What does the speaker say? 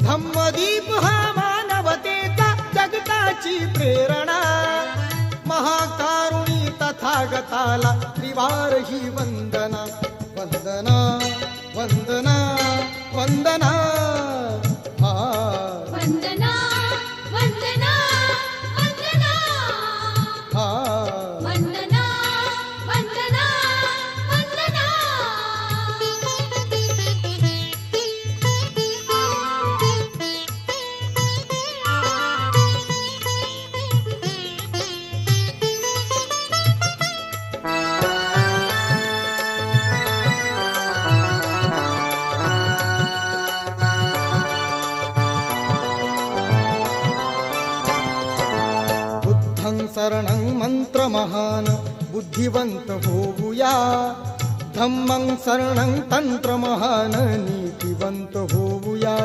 धम्मदीप हा मानवतेचा जगताची प्रेरणा, महाकारुणी तथागताला त्रिवार ही वंदना, वंदना वंदना वंदना हा वंदना वंदना वंदना हा वंदना वंदना वंदना. बुद्धं शरणं मंत्र महान बुद्धिवंत होऊया, धम्मं शरणं तंत्र महान नीतिवंत होऊया.